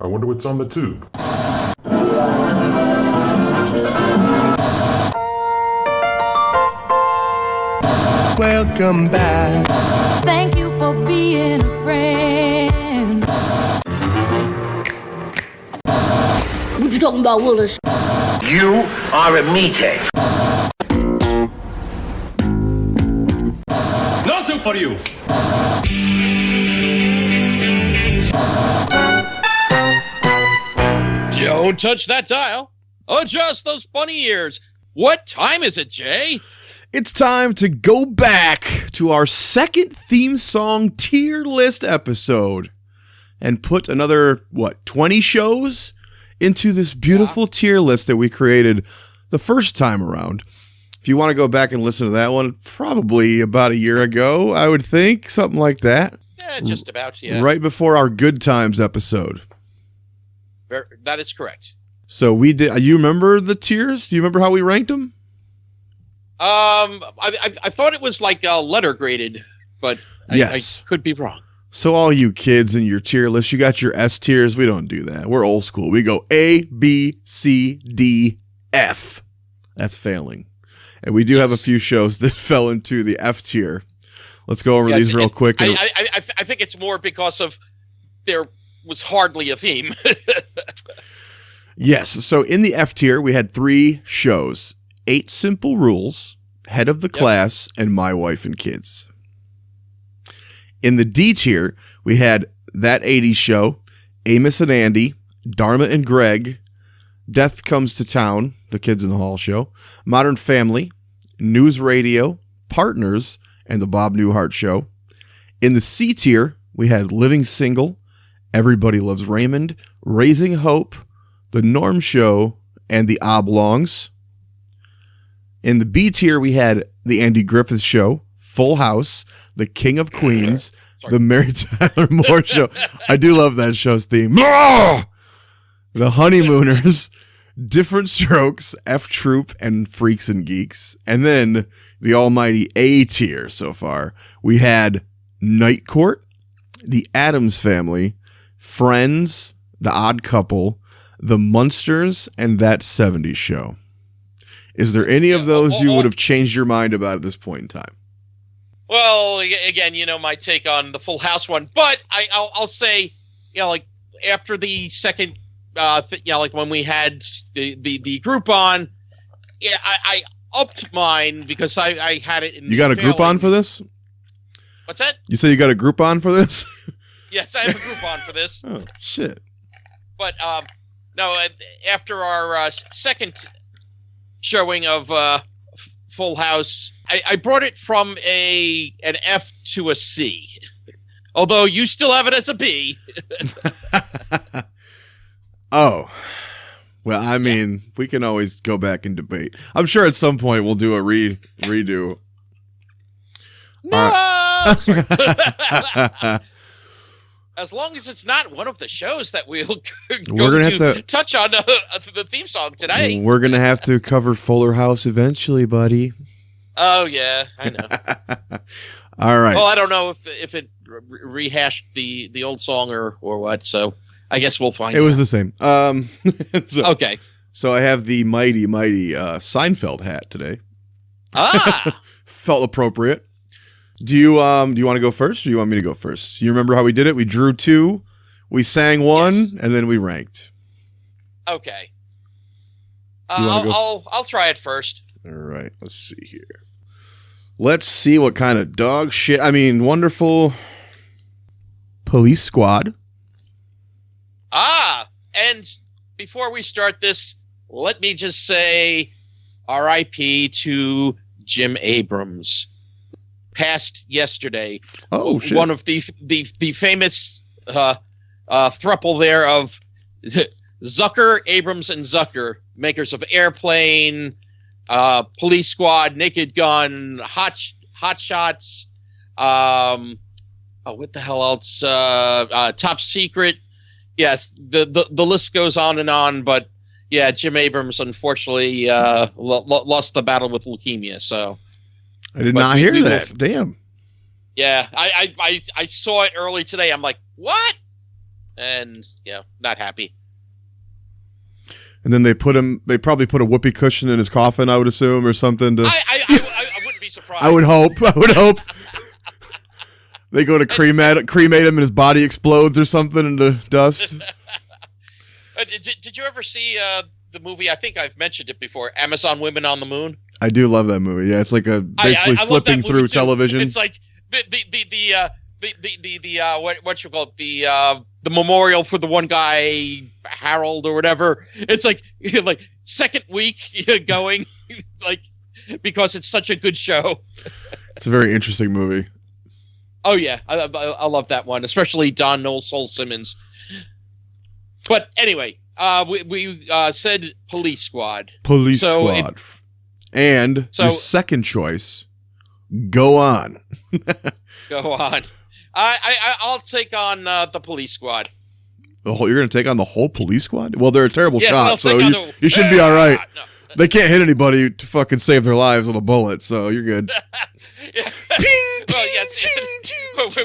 I wonder what's on the tube. Welcome back. Thank you for being a friend. What you talking about, Willis? You are a meathead. No soup for you. Don't touch that dial. Adjust those bunny ears. What time is it, Jay? It's time to go back to our second theme song tier list episode and put another, 20 shows into this beautiful tier list that we created the first time around. If you want to go back and listen to that one, probably about a year ago, I would think, something like that. Yeah, just about, yeah. Right before our Good Times episode. That is correct. So we did. You remember the tiers? Do you remember how we ranked them? I thought it was like letter graded, but yes. I could be wrong. So all you kids in your tier list, you got your S tiers. We don't do that. We're old school. We go A, B, C, D, F. That's failing. And we do have a few shows that fell into the F tier. Let's go over these real quick. I think it's more because of there was hardly a theme. Yes. So in the F tier, we had 3 shows: 8 Simple Rules, Head of the Class, and My Wife and Kids. In the D tier, we had That 80s Show, Amos and Andy, Dharma and Greg, Death Comes to Town, The Kids in the Hall Show, Modern Family, News Radio, Partners, and The Bob Newhart Show. In the C tier, we had Living Single, Everybody Loves Raymond, Raising Hope, The Norm Show, and The Oblongs. In the B tier, we had The Andy Griffith Show, Full House, The King of Queens, The Mary Tyler Moore Show. I do love that show's theme. The Honeymooners, Different Strokes, F Troop, and Freaks and Geeks. And then the almighty A tier so far. We had Night Court, The Addams Family, Friends, The Odd Couple, The Munsters, and That 70s Show. Is there any of those you would have changed your mind about at this point in time? Well, again, my take on the Full House one, but I'll say, like after the second, like when we had the group on, I upped mine because I had it in. You got a Groupon for this? What's that? You say you got a Groupon for this? Yes, I have a Groupon for this. Oh, shit. But, no, after our second showing of Full House, I brought it from an F to a C. Although you still have it as a B. Oh. Well, I mean, we can always go back and debate. I'm sure at some point we'll do a redo. No! As long as it's not one of the shows that we're going to touch on the theme song today. We're going to have to cover Fuller House eventually, buddy. Oh, yeah, I know. All right. Well, I don't know if it rehashed the old song or what, so I guess we'll find out. It was the same. Okay. So I have the mighty Seinfeld hat today. Ah! Felt appropriate. Do you want to go first, or do you want me to go first? You remember how we did it? We drew 2, we sang 1, and then we ranked. Okay. I'll try it first. All right. Let's see here. Let's see what kind of dog shit. I mean, wonderful Police Squad. Ah, and before we start this, let me just say R.I.P. to Jim Abrams. Passed yesterday. Oh, shit. One of the famous throuple there of Zucker, Abrams, and Zucker, makers of Airplane, Police Squad, Naked Gun, Hot Shots, what the hell else? Top Secret. Yes, the list goes on, but yeah, Jim Abrams unfortunately lost the battle with leukemia. So I did not hear that. Damn. Yeah, I saw it early today. I'm like, what? and not happy. And then they probably put a whoopee cushion in his coffin, I would assume, or something. I wouldn't be surprised. I would hope. They go to cremate him and his body explodes or something into dust. Did you ever see the movie? I think I've mentioned it before. Amazon Women on the Moon. I do love that movie. Yeah, it's like basically I flipping through too. television. It's like the what you call it, the memorial for the one guy, Harold or whatever. It's like second week going, like, because it's such a good show. It's a very interesting movie. Oh yeah, I love that one, especially Don Noel Soul Simmons. But anyway, we said Police Squad. Police Squad. And your second choice, Go On. Go On. I'll take on the Police Squad. You're going to take on the whole Police Squad? Well, they're a terrible shot, so you should be all right. No. They can't hit anybody to fucking save their lives with a bullet, so you're good.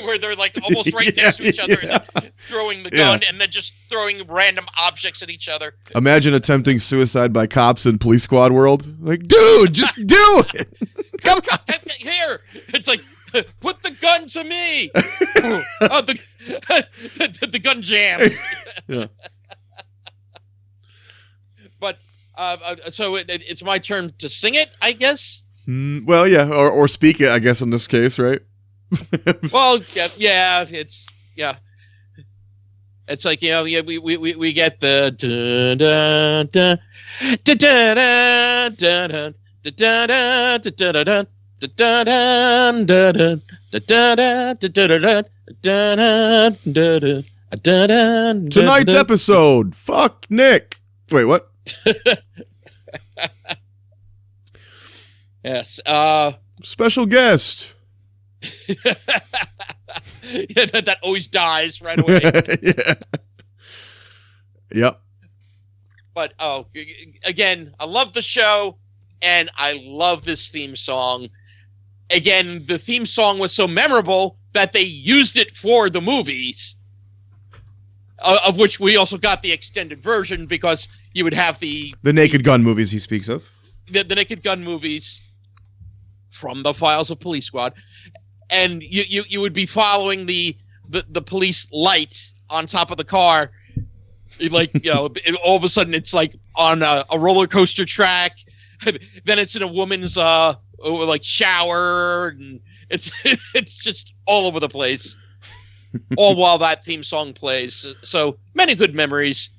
Where they're like almost right next to each other, and throwing the gun, and then just throwing random objects at each other. Imagine attempting suicide by cops in Police Squad world. Like, dude, just do it. Come here. It's like, put the gun to me. The gun jams. Yeah. But so it's my turn to sing it, I guess. Well, yeah, or speak it, I guess, in this case, right? Well, yeah, it's like, we get the tonight's episode. Fuck Nick. Wait, what? Yes. Special guest. Yeah, that always dies right away. Yeah. Yep. But again, I love the show, and I love this theme song. Again, the theme song was so memorable that they used it for the movies, of which we also got the extended version, because you would have the Naked Gun movies he speaks of. The Naked Gun movies from the Files of Police Squad, and you would be following the police light on top of the car, like, all of a sudden it's like on a roller coaster track, then it's in a woman's like shower, and it's just all over the place, all while that theme song plays. So many good memories.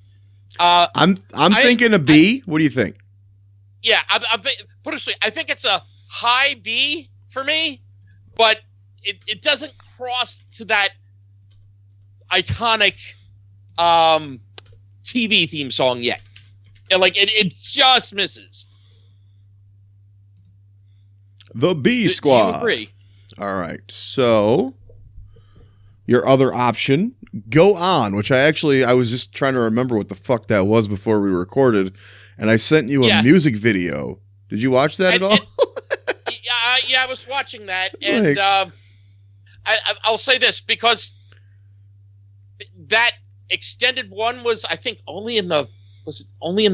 I'm thinking a B. What do you think? Yeah, put it this way, I think it's a high B for me, but it doesn't cross to that iconic TV theme song yet. Like, it just misses. The B Squad. Do you agree? All right. So your other option, Go On, which I was just trying to remember what the fuck that was before we recorded, and I sent you a music video. Did you watch that at all? Yeah, I was watching that, and I'll say this, because that extended one was, I think, only in the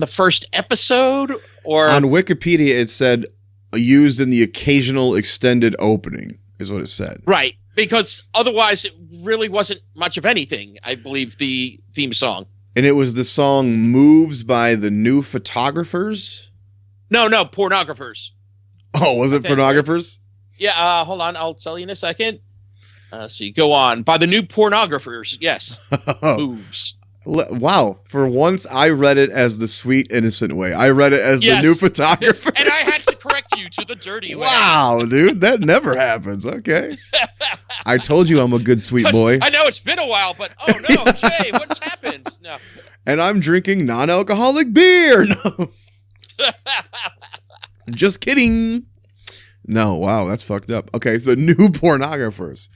first episode, or on Wikipedia it said used in the occasional extended opening is what it said. Right, because otherwise it really wasn't much of anything, I believe, the theme song. And it was the song Moves by the New Photographers? No, Pornographers. Oh, was it Pornographers? Yeah, hold on, I'll tell you in a second. So you go on. By the New Pornographers, yes. Moves. Wow. For once, I read it as the sweet, innocent way. I read it as the New Photographer. And I had to correct you to the dirty way. Wow, dude. That never happens. Okay. I told you I'm a good, sweet boy. I know it's been a while, but oh no, Jay, what's happened? No. And I'm drinking non-alcoholic beer. No. Just kidding. No, wow, that's fucked up. Okay, so the New Pornographers.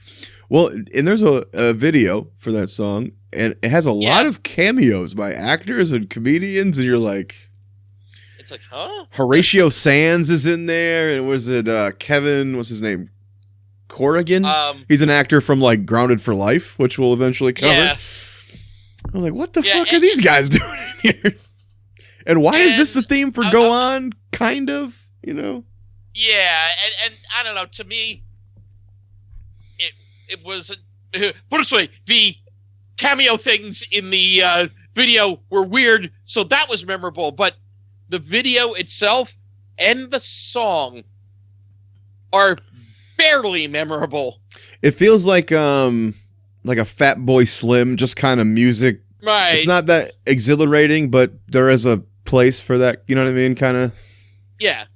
Well, and there's a video for that song, and it has a lot of cameos by actors and comedians, and you're like... It's like, huh? Horatio Sands is in there, and was it Kevin, what's his name? Corrigan? He's an actor from, like, Grounded for Life, which we'll eventually cover. Yeah. I'm like, what the fuck are these guys doing in here? And why is this the theme for Go On? Kind of, you know? Yeah, and I don't know. To me, it was put it this way: the cameo things in the video were weird, so that was memorable. But the video itself and the song are barely memorable. It feels like a Fat Boy Slim, just kind of music. Right. It's not that exhilarating, but there is a place for that. You know what I mean? Kind of. Yeah.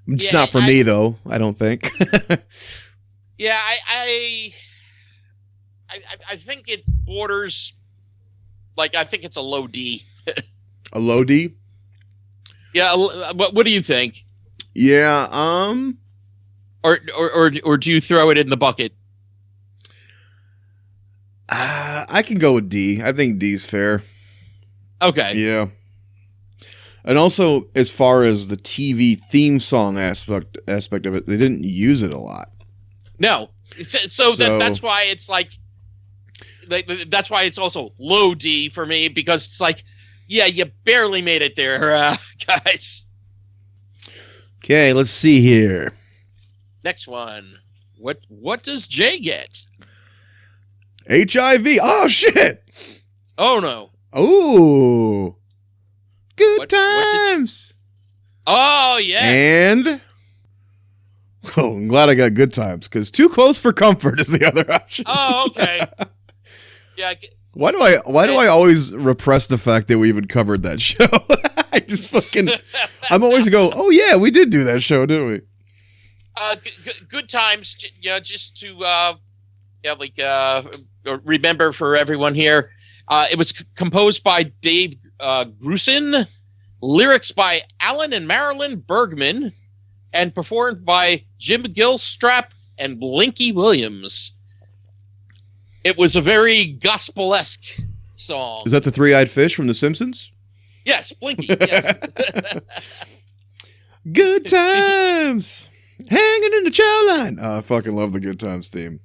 It's not for me though. I don't think. Yeah, I think it borders. Like, I think it's a low D. A low D? Yeah. What do you think? Yeah. Or do you throw it in the bucket? I can go with D. I think D's fair. Okay. Yeah. And also, as far as the TV theme song aspect of it, they didn't use it a lot. No. So that's why it's like that's why it's also low D for me, because it's like, yeah, you barely made it there, guys. Okay, let's see here. Next one. What does Jay get? HIV. Oh, shit. Oh, no. Oh. Good times. Oh, yeah. And I'm glad I got Good Times, because Too Close for Comfort is the other option. Oh, okay. Yeah. Why do I always repress the fact that we even covered that show? I just fucking I'm always go, oh yeah, we did do that show, didn't we? Good Times, just to remember for everyone here. It was composed by Dave Grusin, lyrics by Alan and Marilyn Bergman, and performed by Jim Gilstrap and Blinky Williams. It was a very gospel-esque song. Is that the Three-Eyed Fish from The Simpsons? Yes, Blinky. Yes. Good times, hanging in the chow line. Oh, I fucking love the Good Times theme.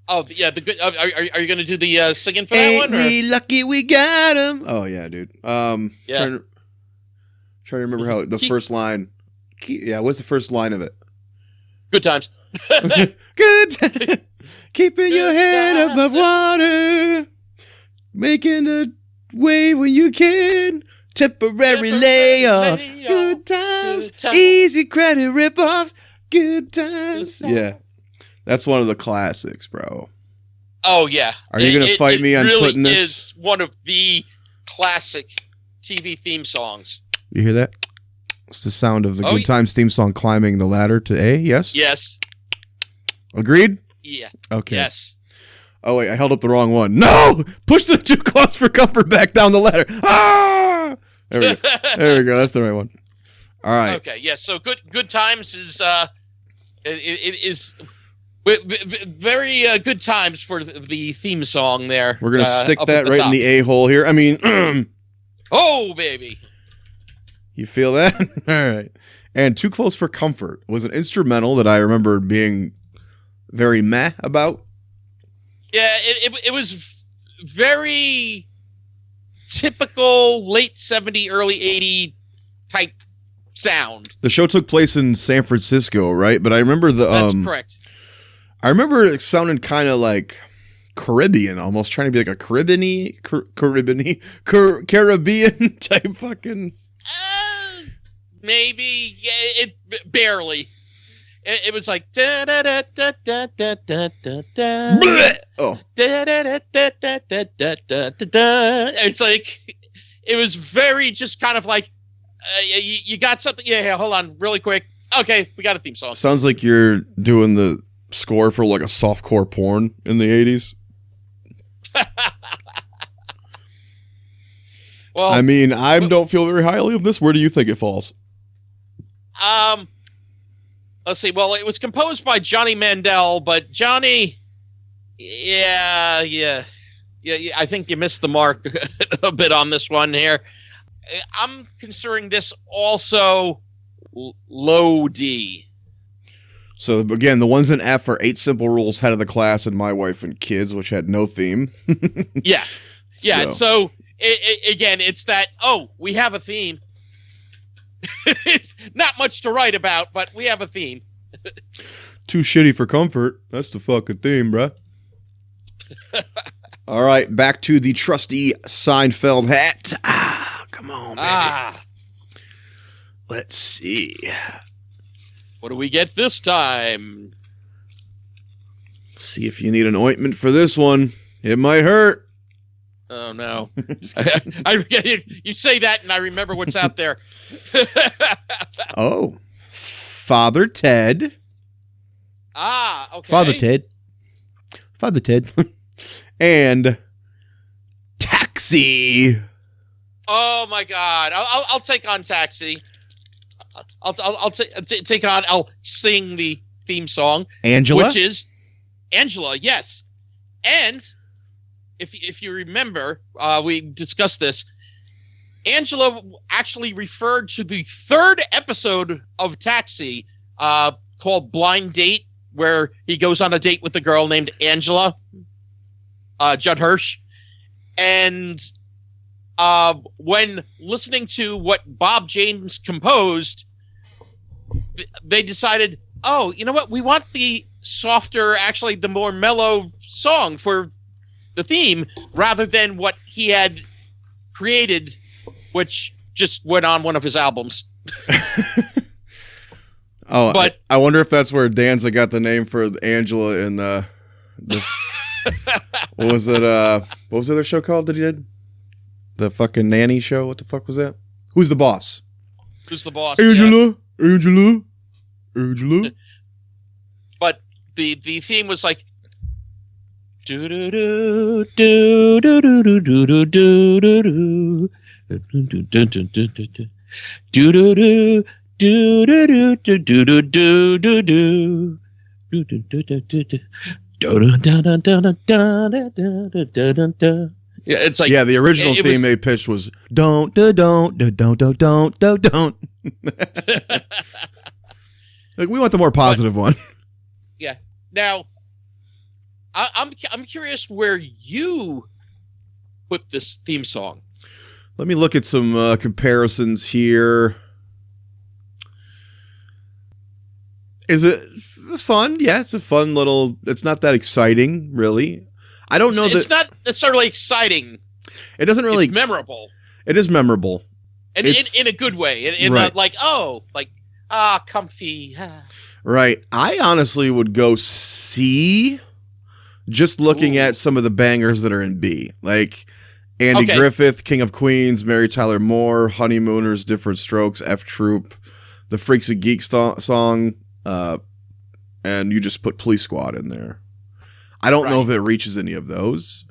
Oh yeah, the good. Are you going to do the singing for that one? Ain't we lucky we got him? Oh yeah, dude. Yeah. Trying to remember how the first line. Yeah, what's the first line of it? Good times. Good. Keeping your head above water, making a way when you can. Temporary layoffs. Good times. Easy credit ripoffs. Good times. Yeah. That's one of the classics, bro. Oh, yeah. Are you going to fight me on putting this? It really is one of the classic TV theme songs. You hear that? It's the sound of the Good Times theme song climbing the ladder to A, yes? Yes. Agreed? Yeah. Okay. Yes. Oh, wait, I held up the wrong one. No! Push the Too Close for Comfort back down the ladder. Ah! There we go. There we go. That's the right one. All right. Okay, yeah, so Good Times is, it is very good times for the theme song there. We're going to stick that right in the A-hole here. I mean, oh, baby. You feel that? All right. And Too Close for Comfort was an instrumental that I remember being very meh about. Yeah, it was very typical late 70s, early 80s type sound. The show took place in San Francisco, right? But I remember That's correct. I remember it sounding kind of like Caribbean, almost trying to be like a Caribbean type fucking. Maybe, yeah, it barely. It was like da da da da da da da da da. Oh. Da da da da da da da da da. It's like it was very just kind of like you got something. Yeah, hold on, really quick. Okay, we got a theme song. Sounds like you're doing the score for like a softcore porn in the 80s. Well, I mean, I don't feel very highly of this. Where do you think it falls? Let's see. Well, it was composed by Johnny Mandel, but Johnny, yeah. I think you missed the mark a bit on this one here. I'm considering this also low D. So again, the ones in F are 8 Simple Rules, Head of the Class, and My Wife and Kids, which had no theme. Yeah. Yeah, so again, it's that, we have a theme. It's not much to write about, but we have a theme. Too shitty for comfort. That's the fucking theme, bruh. All right, back to the trusty Seinfeld hat. Come on, baby. Let's see. What do we get this time? See if you need an ointment for this one. It might hurt. Oh, no. You say that, and I remember what's out there. Father Ted. Okay. Father Ted. And Taxi. Oh, my God. I'll take on Taxi. I'll take on, I'll sing the theme song. Angela? Which is Angela, yes. And if you remember, we discussed this. Angela actually referred to the third episode of Taxi called Blind Date, where he goes on a date with a girl named Angela, Judd Hirsch. And when listening to what Bob James composed, they decided, you know what? We want the softer, actually the more mellow song for the theme rather than what he had created, which just went on one of his albums. But I wonder if that's where Danza got the name for Angela in the what was it? What was the other show called that he did? The fucking nanny show. What the fuck was that? Who's the boss? Who's the boss? Angela. Yeah. Angela. But the theme was like do do do do do do do do do do do do do do. Yeah, it's like the original theme they pitched was don't. Like we want the more positive one. Yeah. Now, I'm curious where you put this theme song. Let me look at some comparisons here. Is it fun? Yeah, it's a fun little. It's not that exciting, really. I don't know it's not necessarily exciting. It doesn't really. It's memorable. It is memorable, and in a good way. In right. Comfy. Right. I honestly would go C. Just looking at some of the bangers that are in B, like Andy Griffith, King of Queens, Mary Tyler Moore, Honeymooners, Different Strokes, F Troop, the Freaks and Geeks song, and you just put Police Squad in there. I don't know if it reaches any of those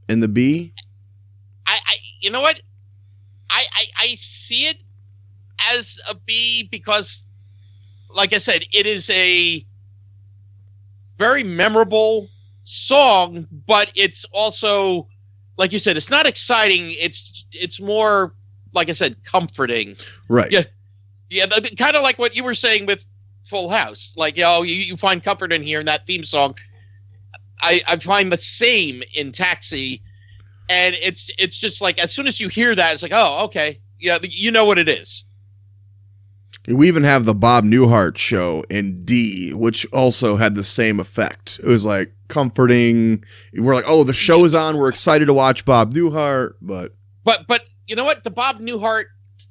in the B. You know what? I see it as a B because, like I said, it is a very memorable song, but it's also, like you said, it's not exciting. It's more, like I said, comforting. Right. Yeah. Kind of like what you were saying with Full House. Like, you find comfort in here in that theme song. I find the same in Taxi, and it's just like as soon as you hear that, it's like, oh, okay, yeah, you know what it is. We even have the Bob Newhart show in D, which also had the same effect. It was like comforting. We're like, oh, the show is on. We're excited to watch Bob Newhart, but you know what? The Bob Newhart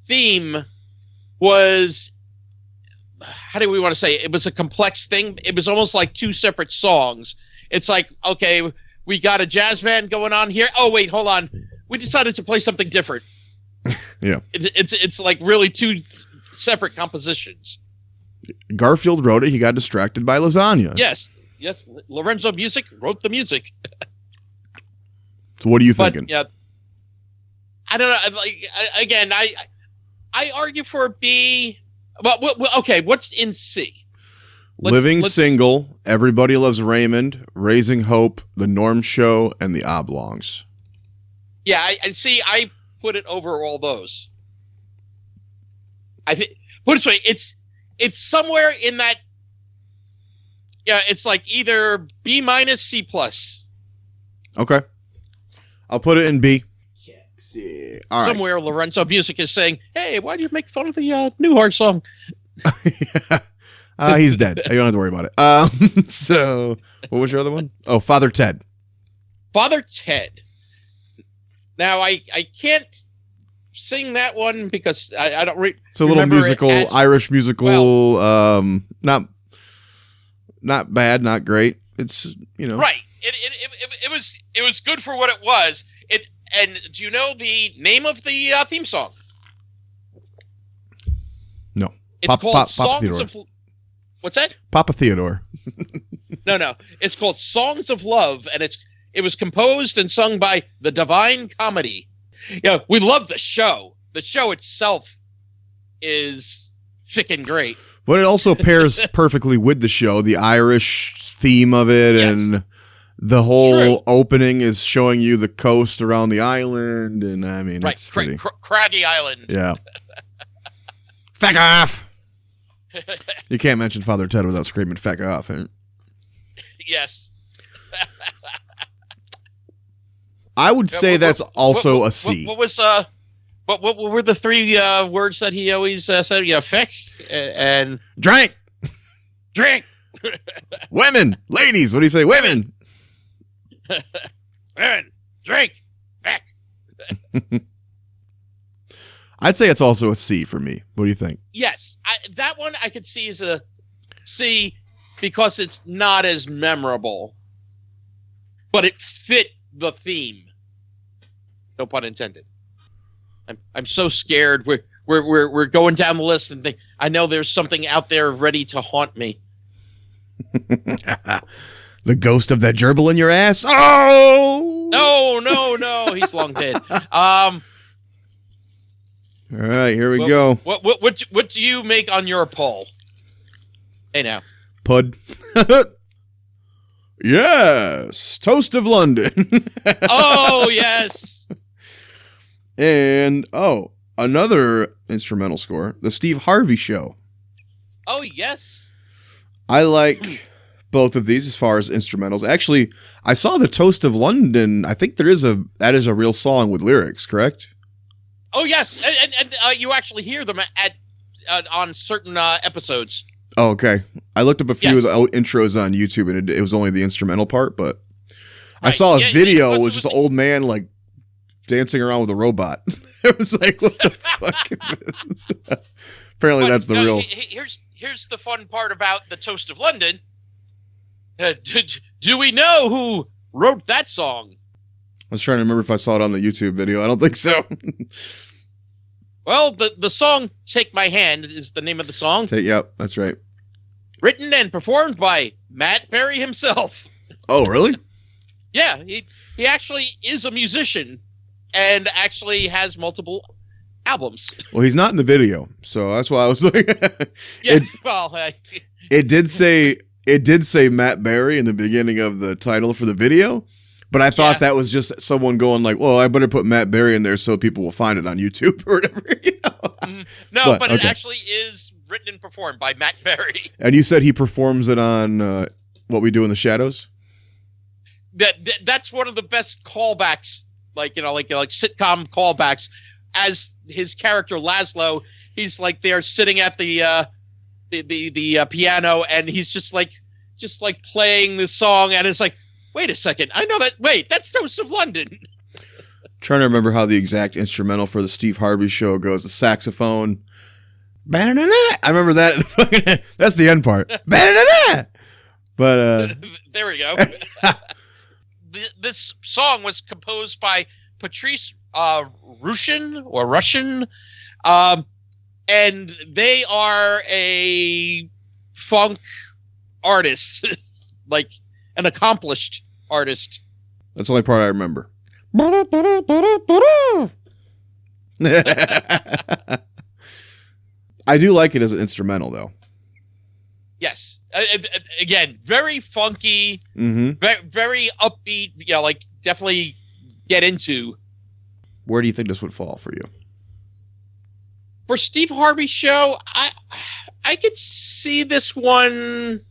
theme was, how do we want to say it? It was a complex thing. It was almost like two separate songs. It's like, okay, we got a jazz band going on here. Oh, wait, hold on. We decided to play something different. Yeah. It's like really two separate compositions. Garfield wrote it. He got distracted by lasagna. Yes. Lorenzo Music wrote the music. So what are you thinking? Yeah, I don't know. Again, I argue for a B. Well, okay, what's in C? Living Single, Everybody Loves Raymond, Raising Hope, The Norm Show, and The Oblongs. Yeah, I see. I put it over all those. Put it this way, it's somewhere in that. Yeah, it's like either B minus, C plus. Okay. I'll put it in B. Yeah. All right. Somewhere Lorenzo Music is saying, "Hey, why do you make fun of the Newhart song?" He's dead. You don't have to worry about it. So, what was your other one? Oh, Father Ted. Father Ted. Now, I can't sing that one because I don't it's a little musical, Irish musical. Well, not bad, not great. It's, you know. Right. It was good for what it was. And do you know the name of the theme song? No. It's called Papa Songs Theodore. of... What's that? Papa Theodore. No. It's called Songs of Love, and it was composed and sung by the Divine Comedy. Yeah, we love the show. The show itself is freaking great. But it also pairs perfectly with the show, the Irish theme of it, Yes. and the whole True. opening is showing you the coast around the island, and I mean, Right, it's pretty. Craggy Island. Yeah. Feck off! You can't mention Father Ted without screaming "feck off." Eh? Yes. I would say that's also a C. What was what were the three words that he always said? Yeah, feck and Drink, drink. women, ladies. What do you say, women? And drink. Feck. I'd say it's also a C for me. What do you think? Yes, that one I could see as a C because it's not as memorable, but it fit the theme. No pun intended. I'm so scared. We're going down the list and think I know there's something out there ready to haunt me. The ghost of that gerbil in your ass. Oh No, he's long dead. All right, here we go. What do you make on your poll? Hey now. Pud. Yes, Toast of London. Oh yes. And another instrumental score, the Steve Harvey Show. Oh yes. I like both of these as far as instrumentals. Actually, I saw the Toast of London. I think that is a real song with lyrics, correct? Oh yes, and you actually hear them on certain episodes. Oh, okay. I looked up a few Yes. of the intros on YouTube, and it was only the instrumental part, but I Right. saw a Yeah, video it with was just an old man like dancing around with a robot. It was like, what the fuck is this? Apparently, But, that's the real. Here's the fun part about the Toast of London. Do we know who wrote that song? I was trying to remember if I saw it on the YouTube video. I don't think so. Well, the song "Take My Hand" is the name of the song, Yep, that's right. written and performed by Matt Berry himself. Oh, really? Yeah, he actually is a musician and actually has multiple albums. Well, he's not in the video, so that's why I was like, Yeah, it did say Matt Berry in the beginning of the title for the video, but I thought that was just someone going like, well, I better put Matt Berry in there so people will find it on YouTube or whatever. You know? No, but it okay. actually is written and performed by Matt Berry. And you said he performs it on What We Do in the Shadows? That's one of the best callbacks, like sitcom callbacks. As his character Laszlo, he's like there sitting at the piano, and he's just like playing this song, and it's like, wait a second, I know that. Wait, that's Toast of London. Trying to remember how the exact instrumental for the Steve Harvey Show goes. The saxophone. I remember that. That's the end part. But there we go. This song was composed by Patrice Russian, and they are a funk artist, like an accomplished artist. that's the only part I remember. I do like it as an instrumental, though. Yes, again, very funky, very upbeat. Yeah, like definitely get into. Where do you think this would fall for you? For Steve Harvey Show, I could see this one.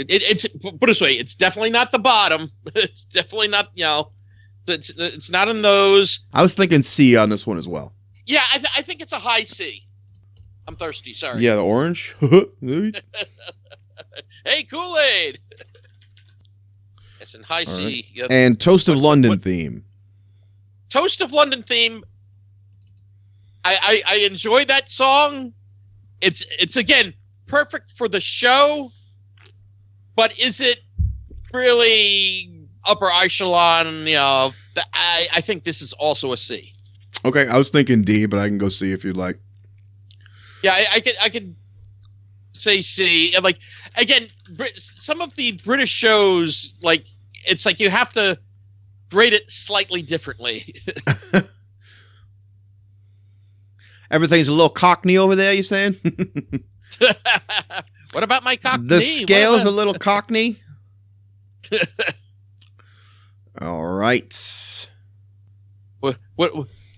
It's put it this way, it's definitely not the bottom. It's definitely not, it's not in those. I was thinking C on this one as well. Yeah, I think it's a high C. I'm thirsty, sorry. Yeah, the orange. Hey, Kool-Aid. It's in high C. Right. And Toast of London theme. Toast of London theme. I enjoy that song. It's again perfect for the show, but is it really upper echelon? I think this is also a C. Okay, I was thinking D, but I can go C if you'd like. Yeah, I could say C. And like again, some of the British shows, like it's like you have to grade it slightly differently. Everything's a little cockney over there, you saying? What about my cockney? The scale's a little cockney. All right.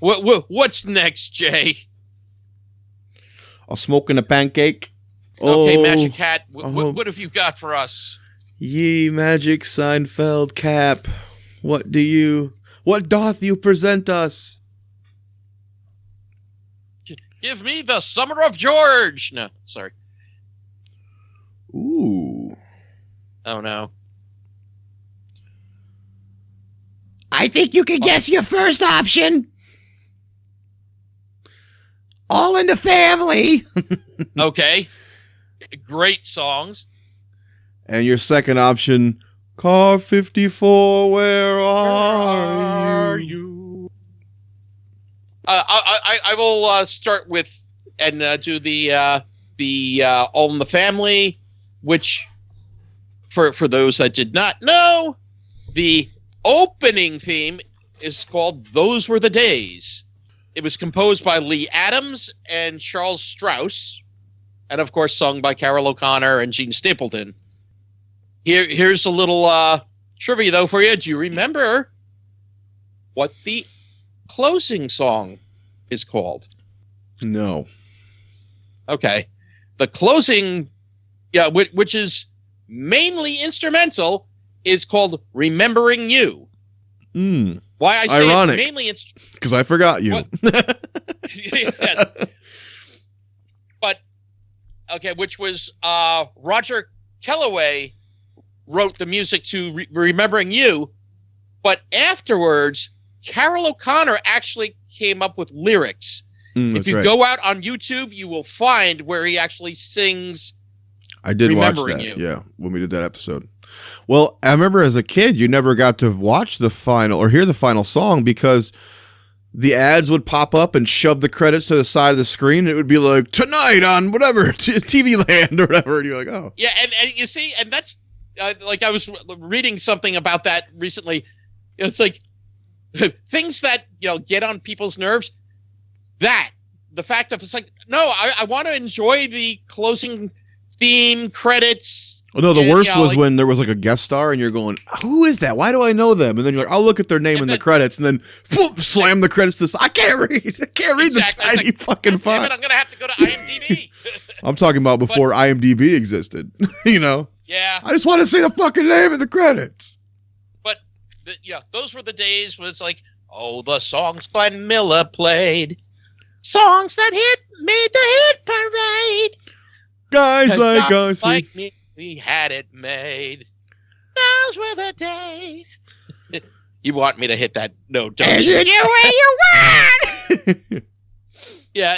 What's next, Jay? A smoke and a pancake. Okay, Magic Hat. What have you got for us? Ye magic Seinfeld cap. What doth you present us? Give me the Summer of George. No, sorry. Ooh. Oh, no. I think you can guess your first option. All in the Family. Okay. Great songs. And your second option, Car 54, where are you? I will start with and do the All in the Family, which for those that did not know, the opening theme is called "Those Were the Days." It was composed by Lee Adams and Charles Strauss, and of course sung by Carol O'Connor and Gene Stapleton. Here's a little trivia though for you. Do you remember what the closing song is called? No. Okay. The closing, which is mainly instrumental, is called "Remembering You." Why I say ironic. It's mainly because I forgot you. Yes. But okay, which was Roger Kellaway wrote the music to "Remembering You," but afterwards Carol O'Connor actually came up with lyrics. If you go out on YouTube, you will find where he actually sings. I did watch that, yeah, when we did that episode. Well, I remember as a kid, you never got to watch the final or hear the final song because the ads would pop up and shove the credits to the side of the screen. And it would be like, tonight on whatever, TV Land or whatever. And you're like, oh. Yeah, and you see, and that's, like I was reading something about that recently. It's like, things that, get on people's nerves, the fact of it's like, no, I want to enjoy the closing theme credits. Oh, no, the worst was when there was like a guest star and you're going, who is that? Why do I know them? And then you're like, I'll look at their name in the credits and then slam the credits to I can't read the tiny fucking font. I'm going to have to go to IMDb. I'm talking about before IMDb existed, Yeah. I just want to see the fucking name in the credits. But, those were the days when it's like, oh, the songs Glenn Miller played. Songs that made the hit parade. Guys like us. Like me, we had it made. Those were the days. You want me to hit that note, don't you? You do where you want. Yeah,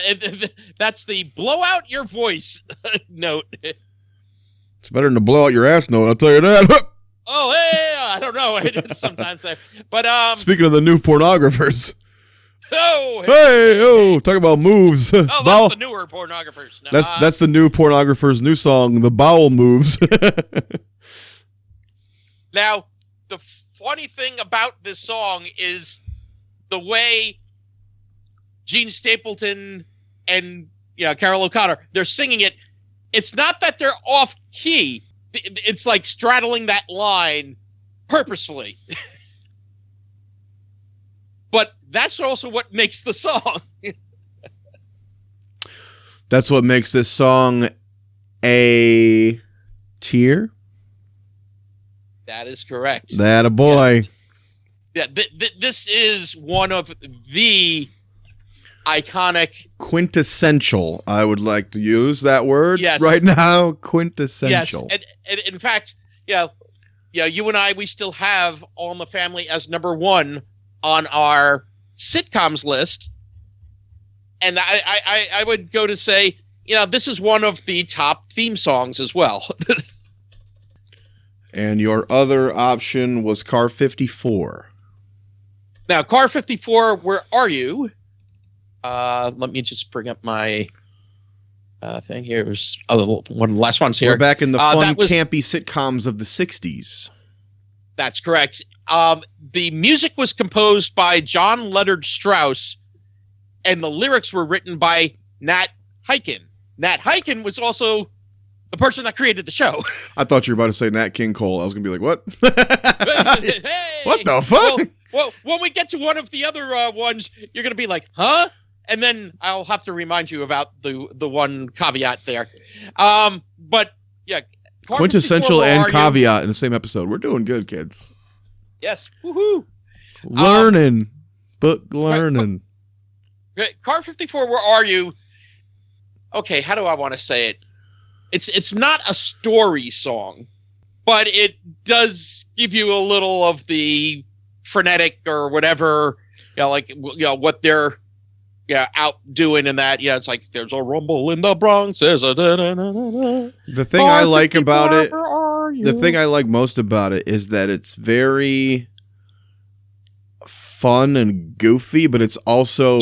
that's the blow out your voice note. It's better than to blow out your ass note, I'll tell you that. Oh, hey, I don't know. Sometimes but speaking of the new pornographers. Oh, talk about moves. Oh, that's the newer pornographers. No, that's the new pornographers' new song, The Bowel Moves. Now, the funny thing about this song is the way Gene Stapleton and Carol O'Connor, they're singing it. It's not that they're off key. It's like straddling that line purposefully. But that's also what makes the song. That's what makes this song a tier. That is correct. That a boy. Yes. Yeah, this is one of the iconic, Quintessential. I would like to use that word right now. Quintessential. Yes, and in fact, yeah, you and I, we still have All in the Family as number 1 on our sitcoms list. And I would go to say, this is one of the top theme songs as well. And your other option was Car 54. Now, Car 54, Where Are You? Let me just bring up my thing here. It was one of the last ones here. We're back in the fun, campy sitcoms of the 60s. That's correct. The music was composed by John Leonard Strauss, and the lyrics were written by Nat Hiken. Nat Hiken was also the person that created the show. I thought you were about to say Nat King Cole. I was going to be like, what? Hey! What the fuck? Well, when we get to one of the other ones, you're going to be like, huh? And then I'll have to remind you about the one caveat there. But, yeah. Quintessential and caveat in the same episode. We're doing good, kids. Yes. Woohoo. Learning. Book learning. Car 54, Where Are You? Okay, how do I want to say it? It's not a story song, but it does give you a little of the frenetic or whatever, what they're out doing in that. Yeah, it's like there's a rumble in the Bronx. There's a The thing I like about it, the thing I like most about it is that it's very fun and goofy, but it's also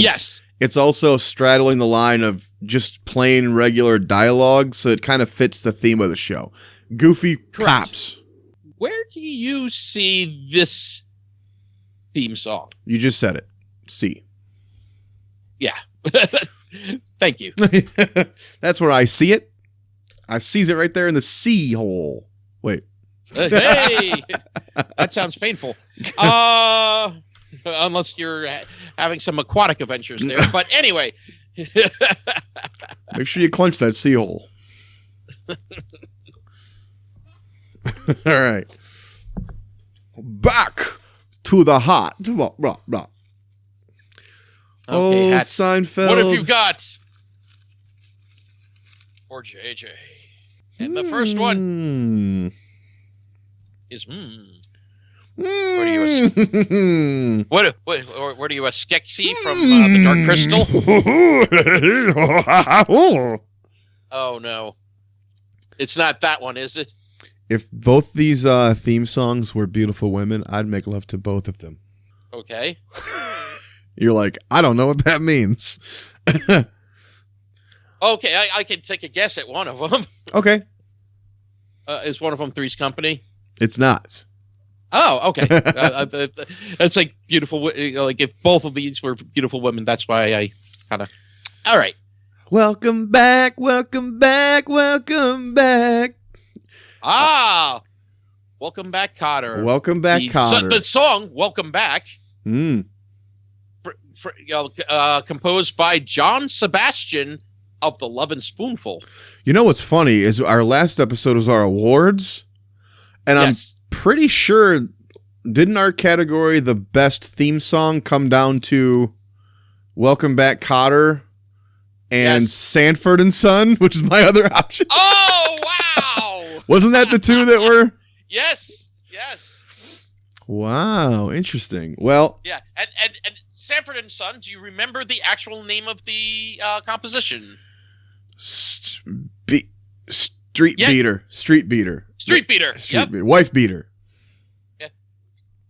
it's also straddling the line of just plain regular dialogue, so it kind of fits the theme of the show. Goofy cops. Where do you see this theme song? You just said it. C. Yeah. Thank you. That's where I see it. I sees it right there in the C hole. Wait. Hey! That sounds painful. Unless you're having some aquatic adventures there. But anyway. Make sure you clench that C hole. All right. Back to the hot. Blah, blah, blah. Okay, Seinfeld. What have you got? Or JJ. And the first one is What are you, a Skeksis from the Dark Crystal? Oh no, it's not that one, is it? If both these theme songs were beautiful women, I'd make love to both of them. Okay. You're like, I don't know what that means. Okay, I can take a guess at one of them. Okay. Is one of them Three's Company? It's not. Oh, okay. It's like beautiful. Like if both of these were beautiful women, that's why I kind of. All right. Welcome back. Welcome back. Welcome back. Welcome back, Cotter. Welcome back, Cotter. The song "Welcome Back." Composed by John Sebastian of the Lovin' Spoonful. You know what's funny is our last episode was our awards, and I'm pretty sure didn't our category the best theme song come down to Welcome Back, Cotter and Sanford and Son, which is my other option. Oh wow! Wasn't that the two that were? Yes. Wow, interesting. Well, yeah, and Sanford and Son. Do you remember the actual name of the composition? Street Beater. Wife Beater. Yeah.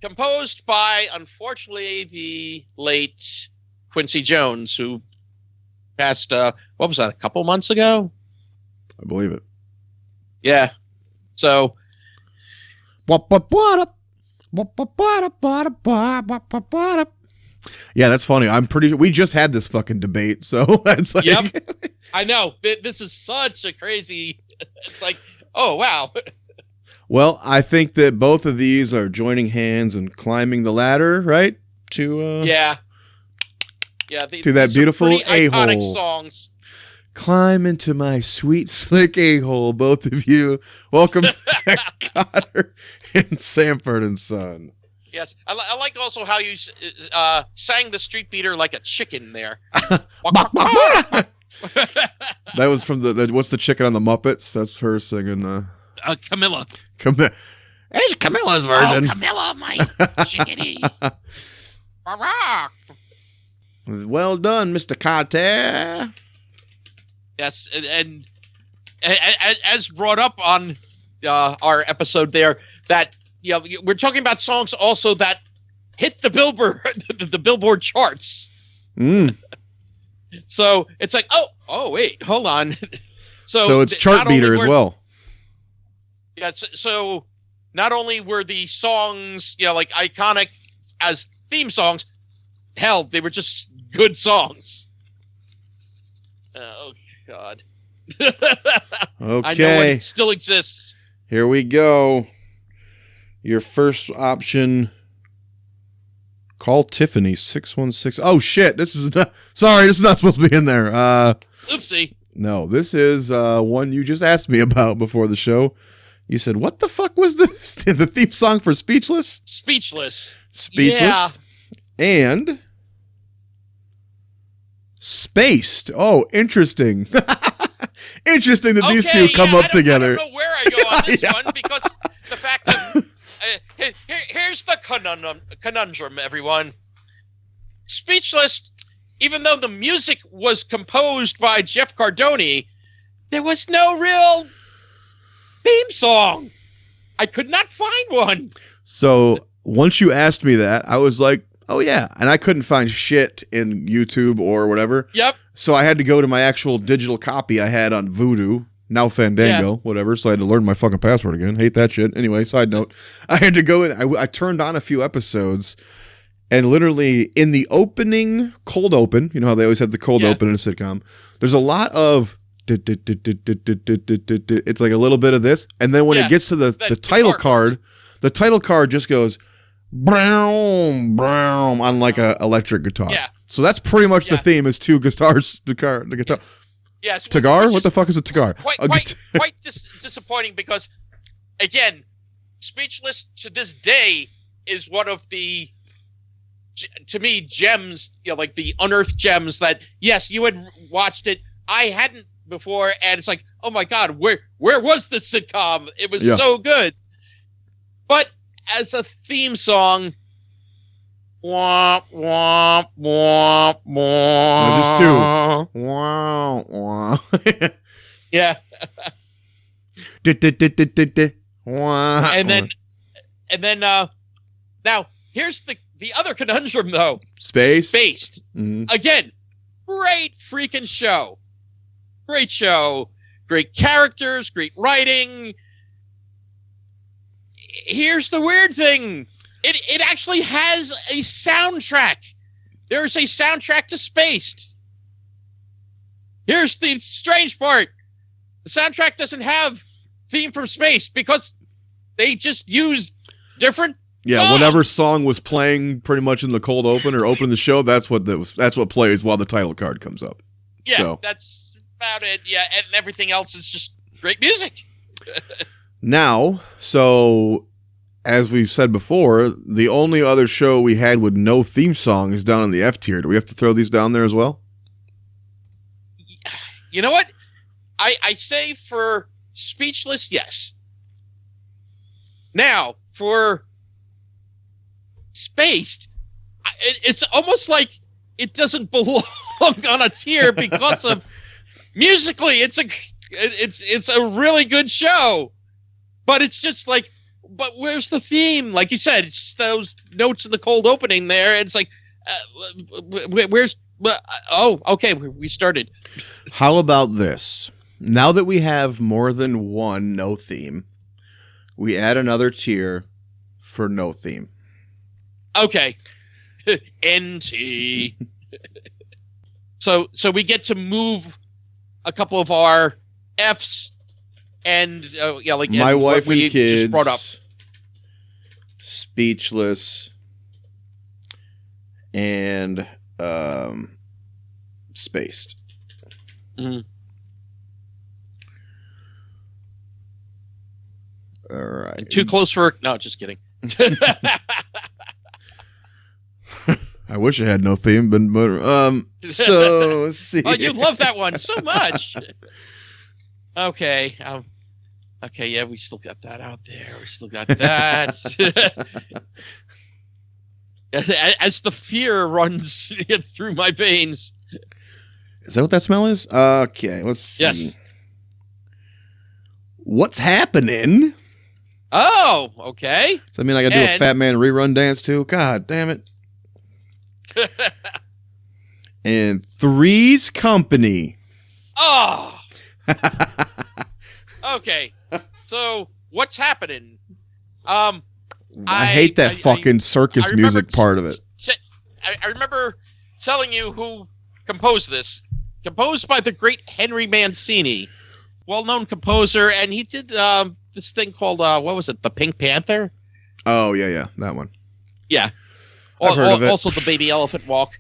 Composed by, unfortunately, the late Quincy Jones, who passed. What was that? A couple months ago. I believe it. Yeah. So. Yeah, that's funny. I'm pretty sure we just had this fucking debate, so it's like. Yep. I know. This is such a crazy. It's like, oh wow. Well, I think that both of these are joining hands and climbing the ladder, right? To to that beautiful iconic a-hole songs. Climb into my sweet, slick a-hole, both of you. Welcome back, Cotter and Sanford and Son. Yes, I like also how you sang the street beater like a chicken there. That was from the what's the chicken on the Muppets? That's her singing. Camilla. It's Camilla's version. Oh, Camilla, my chickadee. Well done, Mr. Carter. Yes, and as brought up on our episode there, that we're talking about songs also that hit the Billboard charts. So it's like, oh wait, hold on. So it's chart beater as well. Yeah, so not only were the songs like iconic as theme songs, hell, they were just good songs. Oh God. Okay. I know it still exists. Here we go. Your first option. Call Tiffany 616. Oh shit! This is not supposed to be in there. Oopsie. No, this is one you just asked me about before the show. You said, "What the fuck was this?" The theme song for Speechless. Speechless. Yeah. And Spaced. Oh, interesting. Interesting that these two come up together. I don't know where I go on this one because the fact that here's the conundrum, everyone. Speechless, even though the music was composed by Jeff Cardoni, there was no real theme song. I could not find one. So once you asked me that, I was like, oh yeah. And I couldn't find shit in YouTube or whatever. Yep. So I had to go to my actual digital copy I had on Voodoo, now Fandango, whatever. So I had to learn my fucking password again. Hate that shit. Anyway, side note, I had to go in. I turned on a few episodes, and literally in the opening, cold open, you know how they always have the cold open in a sitcom, there's a lot of it's like a little bit of this, and then when it gets to the title card, the title card just goes brown on like a electric guitar. Yeah. So that's pretty much the theme is two guitars, the guitar. Yes. Tagar? What the fuck is a Tagar? Quite disappointing because, again, Speechless to this day is one of the, to me, gems, like the unearthed gems that, yes, you had watched it. I hadn't before, and it's like, oh my God, where was the sitcom? It was so good. But as a theme song, womp, womp, womp, womp. No, just two. Womp, womp. Yeah. And then now here's the other conundrum though. Spaced. Mm-hmm. Again, great freaking show. Great show. Great characters, great writing. Here's the weird thing. It actually has a soundtrack. There's a soundtrack to Spaced. Here's the strange part. The soundtrack doesn't have theme from Spaced because they just used different songs. Whatever song was playing pretty much in the cold open or opening the show, that's what plays while the title card comes up. Yeah, so. That's about it. Yeah, and everything else is just great music. Now, so as we've said before, the only other show we had with no theme song is down in the F tier. Do we have to throw these down there as well? You know what? I say for Speechless, yes. Now, for Spaced, it's almost like it doesn't belong on a tier because of musically, it's a really good show, but it's just like, but where's the theme? Like you said, it's just those notes in the cold opening there. It's like, where's? Oh, okay, we started. How about this? Now that we have more than one no theme, we add another tier for no theme. Okay. NT. So we get to move a couple of our Fs and like My Wife and Kids just brought up. Speechless and Spaced. Mm-hmm. All right. And too close for no, just kidding. I wish I had no theme, but so let's see. Oh, you love that one so much. Okay. Okay, yeah, we still got that out there. We still got that. As the fear runs through my veins. Is that what that smell is? Okay, let's see. Yes. What's happening? Oh, okay. Does that mean I got to do a Fat Man rerun dance too? God damn it. And Three's Company. Oh. Okay. So what's happening? I hate that fucking circus music part of it. I remember telling you who composed this. Composed by the great Henry Mancini, well-known composer, and he did this thing called what was it? The Pink Panther. Oh yeah, that one. Yeah. I've heard of it. Also, the Baby Elephant Walk.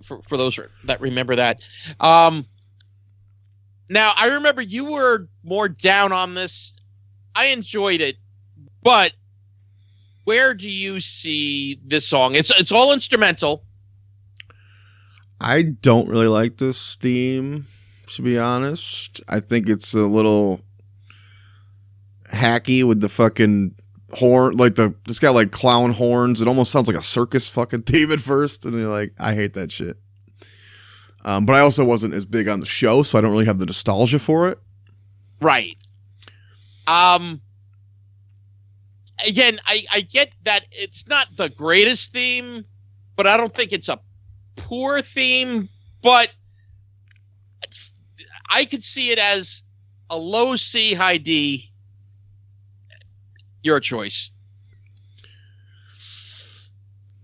For those that remember that. Now, I remember you were more down on this. I enjoyed it, but where do you see this song? It's all instrumental. I don't really like this theme, to be honest. I think it's a little hacky with the fucking horn, like it's got like clown horns. It almost sounds like a circus fucking theme at first, and you're like, I hate that shit. But I also wasn't as big on the show, so I don't really have the nostalgia for it. Right. Again, I get that it's not the greatest theme, but I don't think it's a poor theme. But I could see it as a low C, high D. Your choice.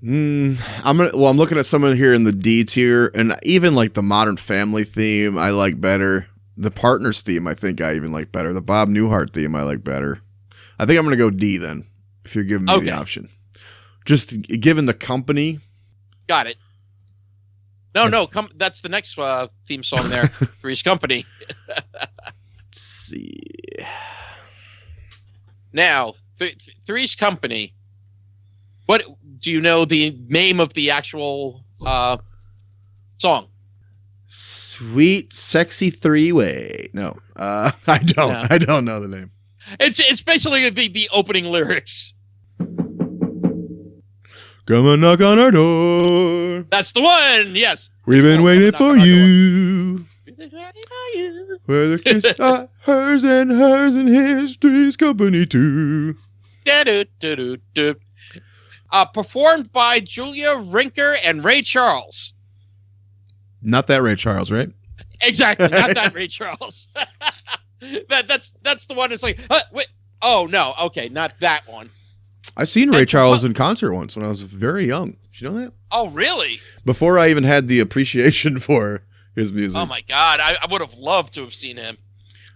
I'm looking at someone here in the D tier, and even like the Modern Family theme, I like better. The Partners theme, I think I even like better. The Bob Newhart theme, I like better. I think I'm going to go D then, if you're giving me the option. Just given the company. Got it. No, that's the next theme song there. Three's Company. Let's see. Now, Three's Company. What do you know the name of the actual song? Sweet Sexy Three-Way. No, I don't. No. I don't know the name. It's basically the opening lyrics. Come and knock on our door. That's the one. Yes. We've been waiting for you. Where the kiss are hers and his, Three's Company too. Performed by Julia Rinker and Ray Charles. Not that Ray Charles, right? Exactly, not that Ray Charles. That's the one that's like, wait, oh no, okay, not that one. I seen Ray Charles in concert once when I was very young. Did you know that? Oh, really? Before I even had the appreciation for his music. Oh my God, I would have loved to have seen him.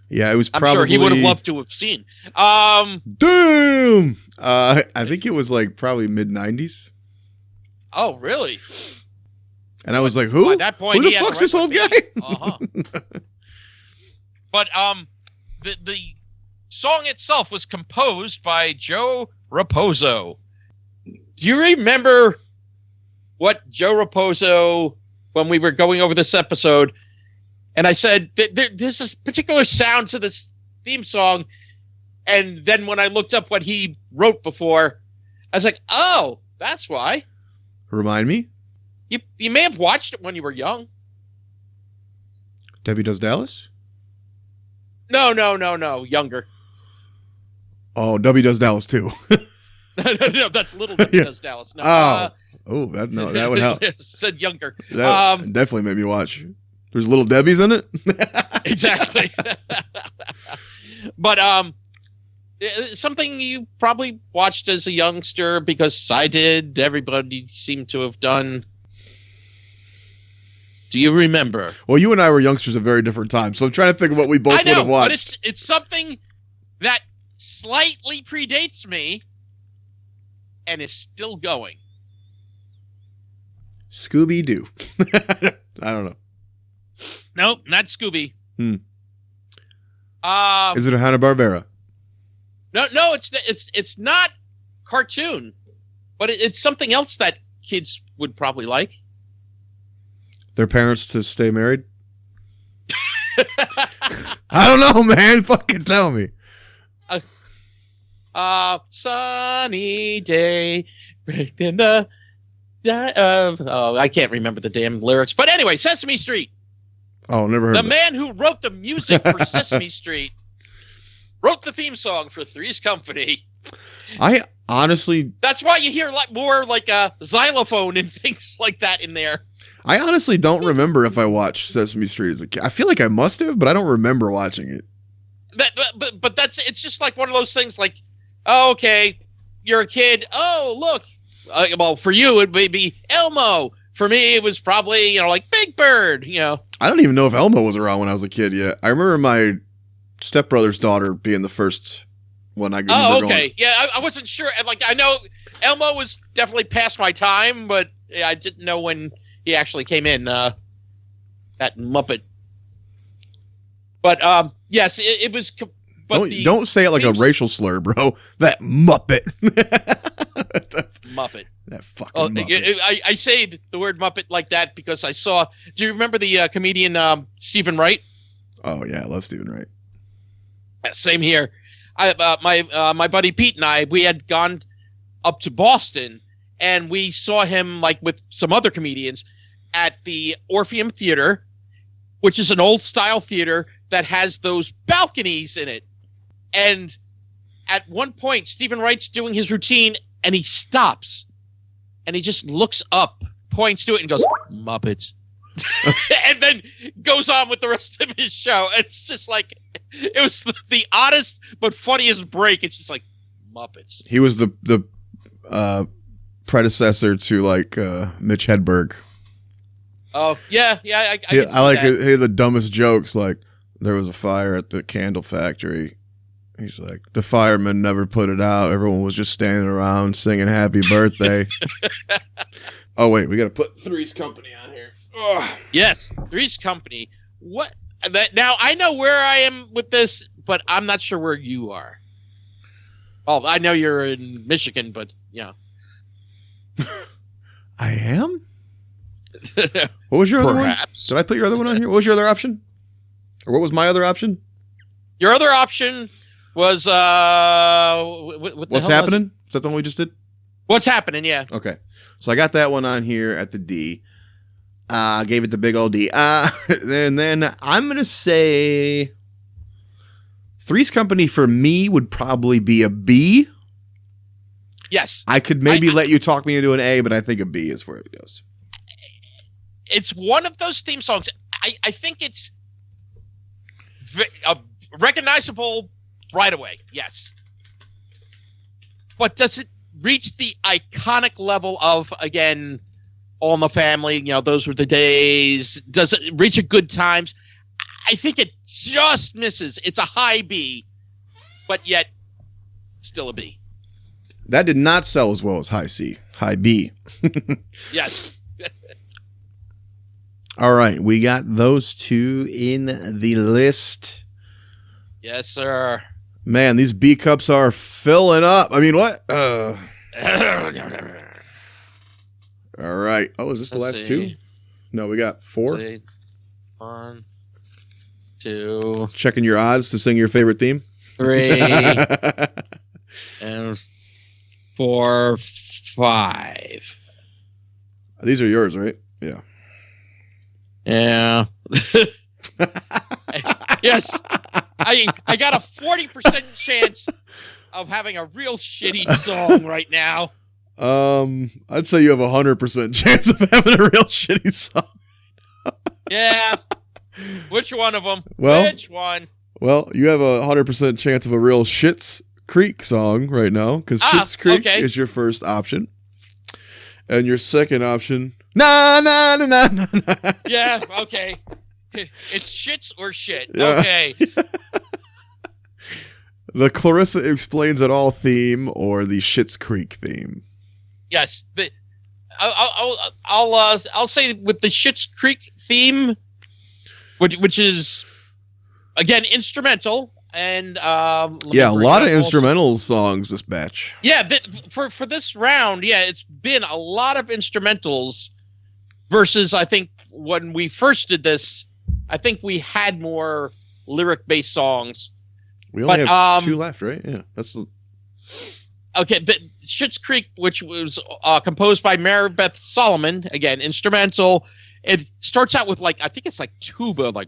Yeah, it was probably... I'm sure he would have loved to have seen. Damn! I think it was like probably mid-90s. Oh, really? And I was like, who? At that point, who the fuck's this old guy? Uh-huh. But the song itself was composed by Joe Raposo. Do you remember what Joe Raposo, when we were going over this episode, and I said, there's this particular sound to this theme song, and then when I looked up what he wrote before, I was like, oh, that's why. Remind me? You may have watched it when you were young. Debbie Does Dallas? No, younger. Oh, Debbie Does Dallas too. No, that's Little Debbie Does Dallas. No, that would help. Said younger. That definitely made me watch. There's Little Debbie's in it. Exactly. But something you probably watched as a youngster, because I did. Everybody seemed to have done. Do you remember? Well, you and I were youngsters at very different times, so I'm trying to think of what we both would have watched. But it's something that slightly predates me and is still going. Scooby-Doo. I don't know. Nope, not Scooby. Is it a Hanna-Barbera? No, it's not cartoon, but it's something else that kids would probably like. Their parents to stay married? I don't know, man. Fucking tell me. Sunny day, in the I can't remember the damn lyrics. But anyway, Sesame Street. Oh, never heard The of it. man who wrote the music for Sesame Street wrote the theme song for Three's Company. I honestly... That's why you hear a lot more like a xylophone and things like that in there. I honestly don't remember if I watched Sesame Street as a kid. I feel like I must have, but I don't remember watching it. But it's just like one of those things like, oh, okay, you're a kid. Oh, look. Well, for you, it may be Elmo. For me, it was probably, like Big Bird, I don't even know if Elmo was around when I was a kid yet. I remember my stepbrother's daughter being the first one I remember Oh, okay. going. Yeah, I wasn't sure. Like, I know Elmo was definitely past my time, but I didn't know when he actually came in, that Muppet. But, yes, it was... But don't say it like a racial slur, bro. That Muppet. Muppet. That fucking Muppet. I say the word Muppet like that because I saw... Do you remember the comedian Stephen Wright? Oh, yeah, I love Stephen Wright. Same here. My buddy Pete and I, we had gone up to Boston, and we saw him like with some other comedians at the Orpheum Theater, which is an old-style theater that has those balconies in it. And at one point, Stephen Wright's doing his routine, and he stops. And he just looks up, points to it, and goes, Muppets. And then goes on with the rest of his show. It's just like, it was the oddest but funniest break. It's just like, Muppets. He was the predecessor to, like, Mitch Hedberg. Oh, yeah. I like the dumbest jokes, like, there was a fire at the candle factory. He's like, the firemen never put it out. Everyone was just standing around singing happy birthday. Oh, wait, we got to put Three's Company on here. Ugh. Yes, Three's Company. What? Now, I know where I am with this, but I'm not sure where you are. Well, I know you're in Michigan, but, I am? What was your other one? Perhaps. Did I put your other one on here? What was your other option? Or what was my other option? Your other option was What's Happening? Is that the one we just did? What's Happening? Yeah. Okay, so I got that one on here at the D. Gave it the big old D. And then I'm gonna say Three's Company for me would probably be a B. Yes. I could maybe let you talk me into an A, but I think a B is where it goes. It's one of those theme songs. I think it's recognizable right away. Yes. But does it reach the iconic level of, again, All in the Family, those were the days? Does it reach a Good Times? I think it just misses. It's a high B, but yet still a B. That did not sell as well as high C. High B. Yes. All right, we got those two in the list. Yes, sir. Man, these B cups are filling up. I mean, what? All right. Oh, is this the last two? No, we got four. 1, 2, Checking your odds to sing your favorite theme. 3, and 4, 5. These are yours, right? Yeah. Yeah. Yes. I got a 40% chance of having a real shitty song right now. I'd say you have 100% chance of having a real shitty song. Yeah. Which one of them? Well, Which one? Well, you have a 100% chance of a real Schitt's Creek song right now, because Schitt's Creek is your first option. And your second option, na na na na na na. Yeah, okay. It's shits or shit. Yeah. Okay. The Clarissa Explains It All theme or the Schitt's Creek theme. Yes. I'll say with the Schitt's Creek theme, which is again instrumental. and A lot of instrumental songs this batch. Yeah, for this round, it's been a lot of instrumentals versus I think when we first did this, I think we had more lyric-based songs. We only have 2 left, right? Yeah, that's okay. But Schitt's Creek, which was composed by Mary Beth Solomon, again instrumental. It starts out with I think it's tuba, how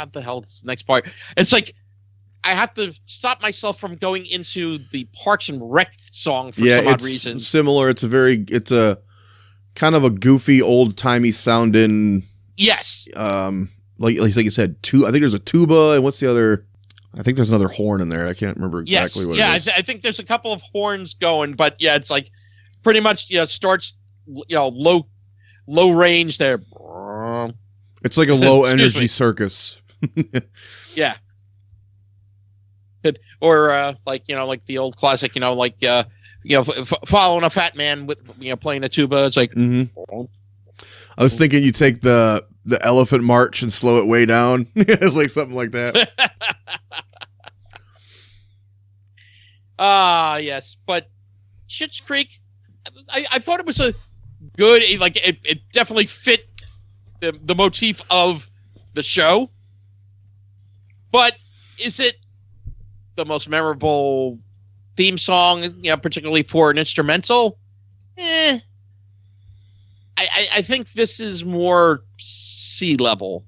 the hell is the next part? It's I have to stop myself from going into the Parks and Rec song for some odd reason. Similar. It's a kind of a goofy, old timey sounding. Yes. Like you said, I think there's a tuba, and what's the other? I think there's another horn in there. I can't remember exactly what it is. I think there's a couple of horns going, but it's pretty much starts low range there. It's like a low energy circus. Yeah. Or like the old classic, following a fat man with playing a tuba. It's like. Mm-hmm. I was thinking you take the elephant march and slow it way down. It's like something like that. Yes, but Schitt's Creek, I thought it was a good, it definitely fit the motif of the show. But is it the most memorable theme song, particularly for an instrumental? I think this is more C level.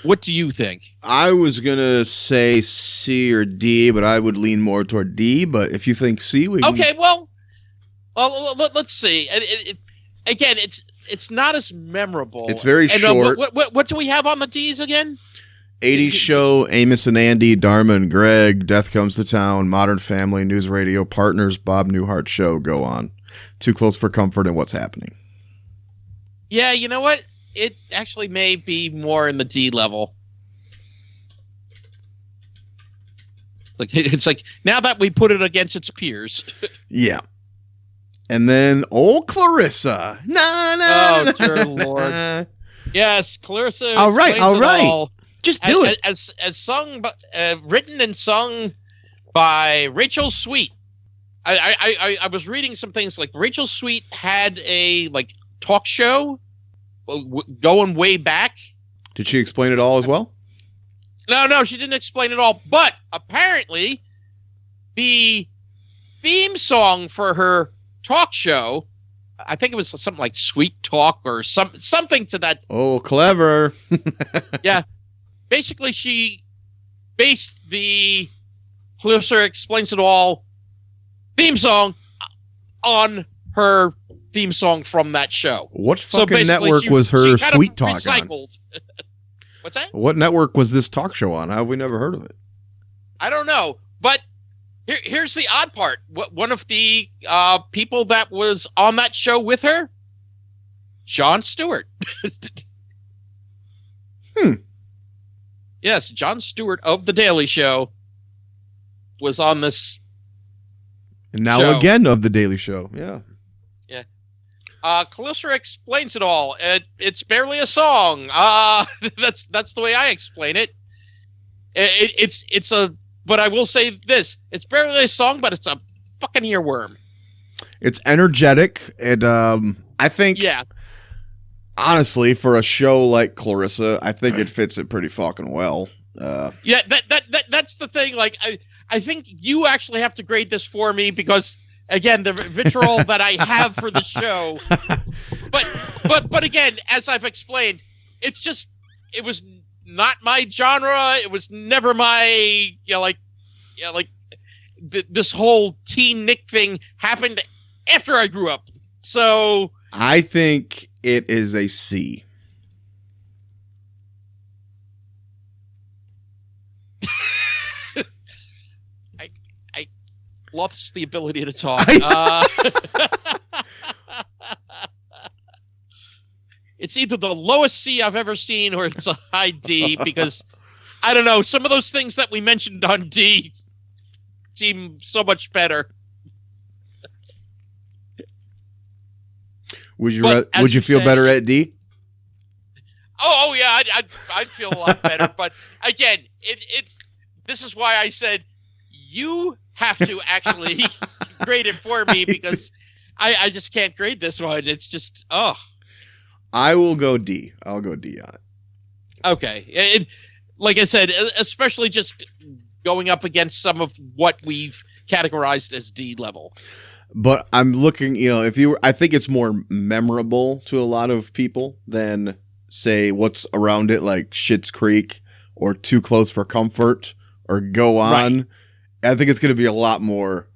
What do you think? I was going to say C or D, but I would lean more toward D. But if you think C, we can... Okay, well, let's see. Again, it's not as memorable. It's very short. What do we have on the Ds again? 80s Show, Amos and Andy, Dharma and Greg, Death Comes to Town, Modern Family, News Radio, Partners, Bob Newhart Show, go on. Too Close for Comfort and What's Happening. Yeah, you know what? It actually may be more in the D level. It's now that we put it against its peers. Yeah. And then old Clarissa. Oh, dear Lord. Yes, Clarissa. All right. All. Just do it. As sung, written and sung by Rachel Sweet. I was reading some things Rachel Sweet had a talk show going way back. Did she explain it all as well? No, she didn't explain it all. But apparently, the theme song for her talk show, I think it was something like Sweet Talk or something to that. Oh, clever. Yeah. Basically, she based the Clarissa Explains It All theme song on her theme song from that show. What fucking network was her Sweet Talk on? What's that? What network was this talk show on? How have we never heard of it? I don't know. But here's the odd part. One of the people that was on that show with her, Jon Stewart. Yes, Jon Stewart of The Daily Show was on this. And now show. Again of The Daily Show. Yeah. Clarissa Explains It All. It's barely a song. That's the way I explain it. It's a. But I will say this: it's barely a song, but it's a fucking earworm. It's energetic, and I think. Yeah. Honestly, for a show like Clarissa, I think it fits it pretty fucking well. Yeah, that's the thing. I think you actually have to grade this for me because. Again, the vitriol that I have for the show, but again, as I've explained, it was not my genre. It was never my this whole Teen Nick thing happened after I grew up. So I think it is a C. Lost the ability to talk. It's either the lowest C I've ever seen or it's a high D because I don't know. Some of those things that we mentioned on D seem so much better. Would you But as would you you feel said- better at D? Oh yeah, I'd feel a lot better. But again, it's this is why I said you have to actually grade it for me because I just can't grade this one. It's just I will go D. I'll go D on it. Okay. Like I said, especially just going up against some of what we've categorized as D level. But I'm looking, I think it's more memorable to a lot of people than, say, what's around it, like Schitt's Creek or Too Close for Comfort or Go On. Right. I think it's going to be a lot more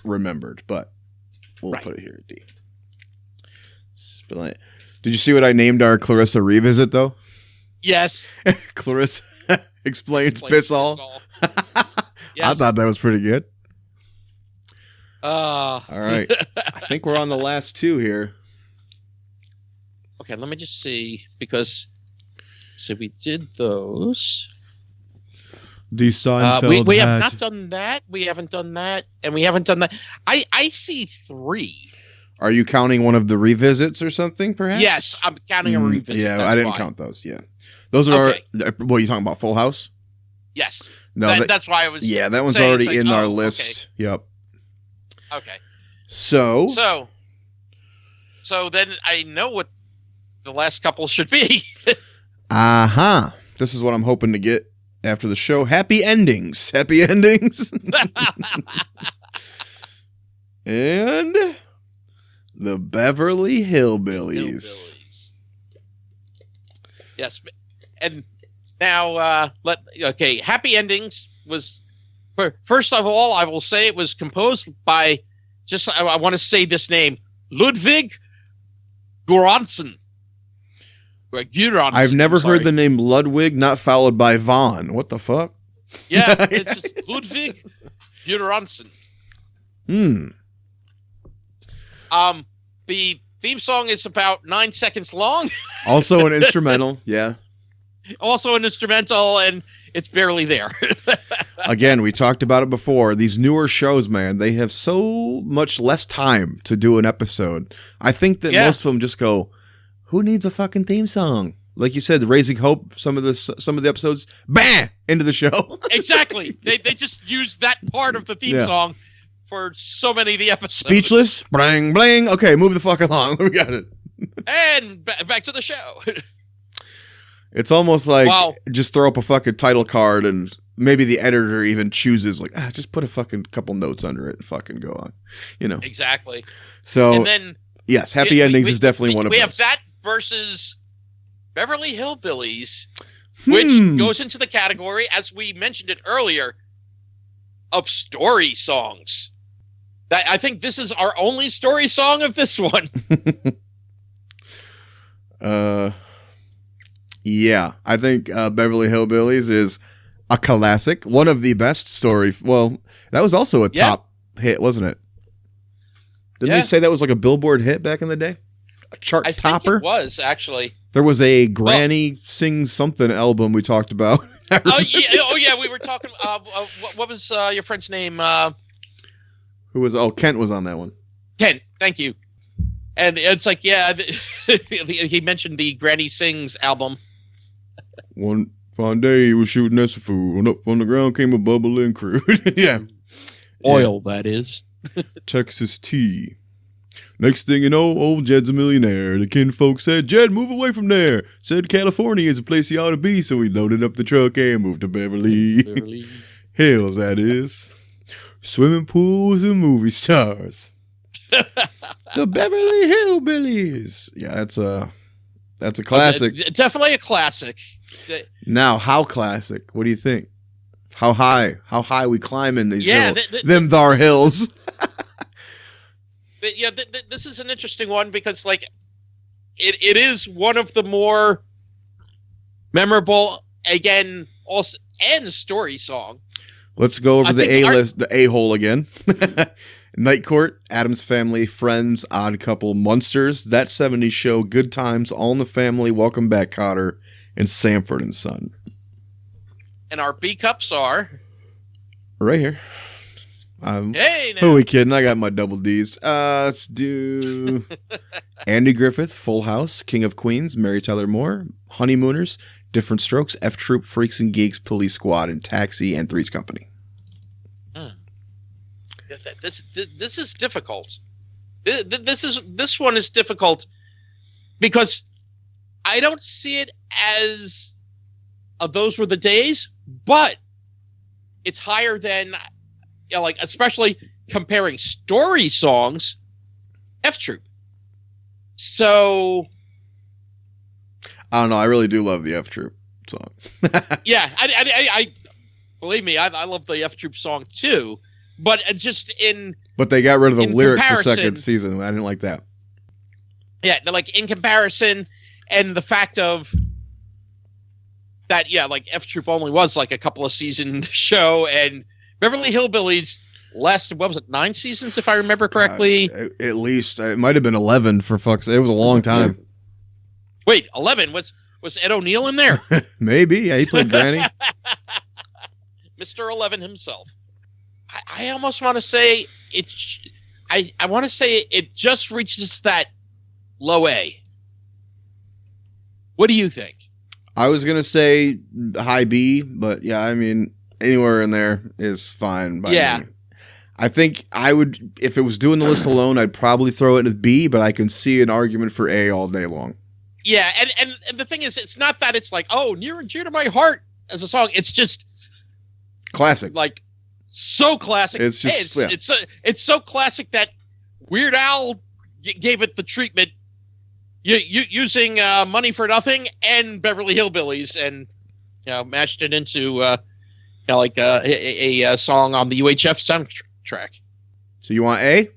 remembered, but we'll Right. put it here at D. Did you see what I named our Clarissa revisit, though? Yes. Clarissa explains piss all. Yes. I thought that was pretty good. All All right. I think we're on the last two here. Okay, let me just see because we did those. The Seinfeld we have hat. not done that. We haven't done that, and we haven't done that. I see 3. Are you counting one of the revisits or something, perhaps? Yes, I'm counting a revisit. Yeah, that's I didn't why. count those. Yeah. Those are what are you talking about? Full House? Yes. No, That's why I was. yeah, that one's saying, already it's like, in our oh, list. Yep. Okay. So, So then I know what the last couple should be. This is what I'm hoping to get after the show. Happy endings. Happy endings. And the Beverly Hillbillies. Yes, and now Happy Endings was first of all, I will say it was composed by I want to say this name, Ludwig Göransson. I've never heard the name Ludwig not followed by Vaughn. What the fuck? Yeah, it's just Ludwig Göransson. The theme song is about 9 seconds long. Also an instrumental, yeah. Also an instrumental, and it's barely there. Again, we talked about it before. These newer shows, man, they have so much less time to do an episode. I think that most of them just go, "Who needs a fucking theme song?" Like you said, Raising Hope. Some of the episodes, bam, into the show. Exactly. They just use that part of the theme song for so many of the episodes. Speechless, bling bling. Okay, move the fuck along. We got it. And back to the show. It's almost like just throw up a fucking title card and maybe the editor even chooses like, just put a fucking couple notes under it and fucking go on, Exactly. So, and then yes, Happy Endings is definitely one of those. We have that versus Beverly Hillbillies, which goes into the category, as we mentioned it earlier, of story songs. I think this is our only story song of this one. Yeah, I think Beverly Hillbillies is a classic, one of the best story. Well, that was also a top hit, wasn't it? Didn't they say that was like a Billboard hit back in the day? A chart topper? Think it was, actually. There was a Granny Sing Something album we talked about. Yeah, we were talking. What was your friend's name? Who was? Kent was on that one. Kent, thank you. And it's like, he mentioned the Granny Sings album. One fine day he was shooting at some food, and up on the ground came a bubbling crude. Yeah. Oil, that is. Texas tea. Next thing you know, old Jed's a millionaire. The kinfolk said, "Jed, move away from there." Said California is a place you ought to be, so he loaded up the truck and moved to Beverly Hills, that is. Swimming pools and movie stars. The Beverly Hillbillies. Yeah, that's a classic. Definitely a classic. Now, how classic? What do you think? How high we climb in these hills? Them thar hills. This is an interesting one because, like, it is one of the more memorable, again, also, and story song. Let's go over the A-list, the A-hole again. Night Court, Addams Family, Friends, Odd Couple, Munsters, That 70s Show, Good Times, All in the Family, Welcome Back, Kotter, and Sanford and Son. And our B cups are right here. Hey, now. Who are we kidding? I got my double D's. Let's do Andy Griffith, Full House, King of Queens, Mary Tyler Moore, Honeymooners, Different Strokes, F Troop, Freaks and Geeks, Police Squad, and Taxi, and Three's Company. This is difficult. This one is difficult because I don't see it as those were the days, but it's higher than like especially comparing story songs, F Troop. So I don't know. I really do love the F Troop song. yeah, I believe me, I love the F Troop song too. But But they got rid of the lyrics the comparison, second season. I didn't like that. Yeah, like in comparison, and the fact of that, yeah, like F Troop only was like a couple of season show, and Beverly Hillbillies lasted, what was it, 9 seasons if I remember correctly? At least it might have been 11 for fuck's sake. It was a long time. Wait, 11? Was Ed O'Neill in there? Maybe. Yeah, he played Granny. Mr. 11 himself. I almost want to say I want to say it just reaches that low A. What do you think? I was going to say high B, but yeah, I mean, anywhere in there is fine by me. I think I would, if it was doing the list alone, I'd probably throw it in B, but I can see an argument for A all day long. Yeah, and the thing is, it's not that it's like, oh, near and dear to my heart as a song. It's just classic. Like, so classic. It's just it's so classic that Weird Al gave it the treatment. Using Money for Nothing and Beverly Hillbillies, and mashed it into like a song on the UHF soundtrack. So you want A?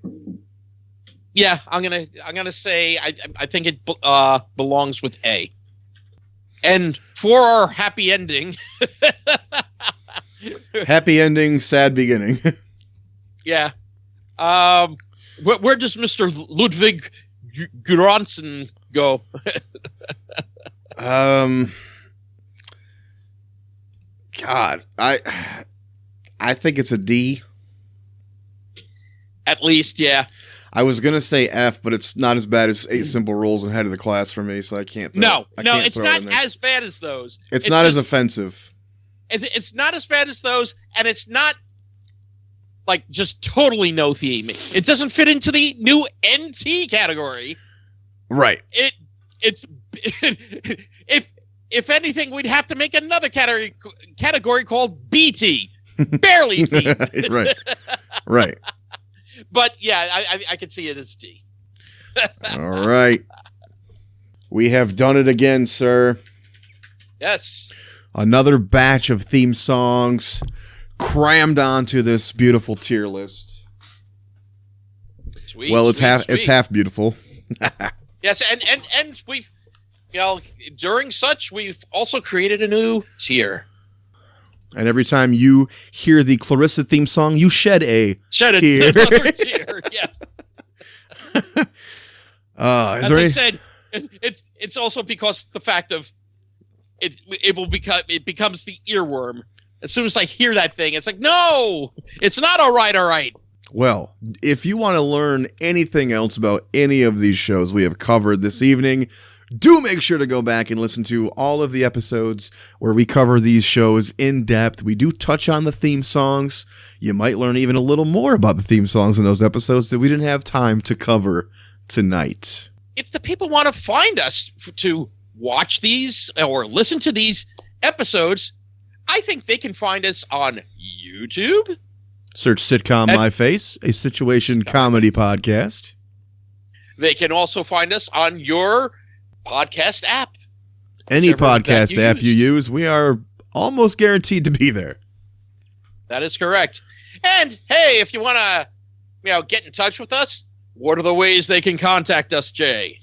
Yeah, I'm gonna say I think it belongs with A. And for our happy ending. Happy ending, sad beginning. Yeah. Where does Mr. Ludwig Göransson go? God, I think it's a D. At least, yeah. I was gonna say F, but it's not as bad as 8 Simple Rules and Head of the Class for me, so I can't. It's not as bad as those. It's not as offensive. It's not as bad as those, and it's not like just totally no theme. It doesn't fit into the new NT category. Right. It's if anything, we'd have to make another category called BT, barely themed. Right. But yeah, I can see it as D. All right. We have done it again, sir. Yes. Another batch of theme songs crammed onto this beautiful tier list. Sweet, well, it's sweet. half beautiful. Yes, and we've during such we've also created a new tier. And every time you hear the Clarissa theme song, you shed a tear. Another tier. Yes. As I said, it's also because the fact of it becomes the earworm. As soon as I hear that thing, it's like, no, it's not all right. Well, if you want to learn anything else about any of these shows we have covered this evening, do make sure to go back and listen to all of the episodes where we cover these shows in depth. We do touch on the theme songs. You might learn even a little more about the theme songs in those episodes that we didn't have time to cover tonight. If the people want to find us to watch these or listen to these episodes, I think they can find us on YouTube. Search Sitcom My Face, a situation comedy podcast. They can also find us on your podcast app. Any podcast app you use, we are almost guaranteed to be there. That is correct. And hey, if you want to, get in touch with us, what are the ways they can contact us, Jay?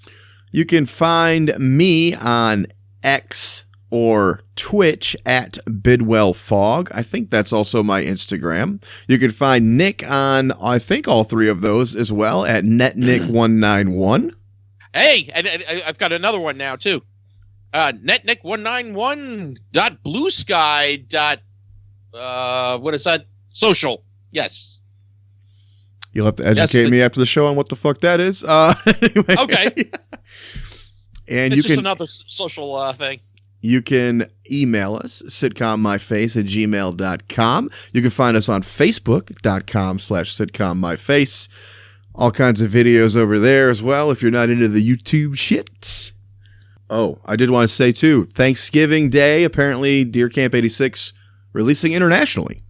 You can find me on X or Twitch at BidwellFog. I think that's also my Instagram. You can find Nick on, I think, all 3 of those as well at NetNick191. Hey, and I've got another one now, too. NetNick191.bluesky. What is that? Social. Yes. You'll have to educate me after the show on what the fuck that is. Anyway. Okay. And it's just another social thing. You can email us, sitcommyface@gmail.com. You can find us on facebook.com/sitcommyface. All kinds of videos over there as well if you're not into the YouTube shit. Oh, I did want to say too, Thanksgiving Day, apparently Deer Camp 86 releasing internationally.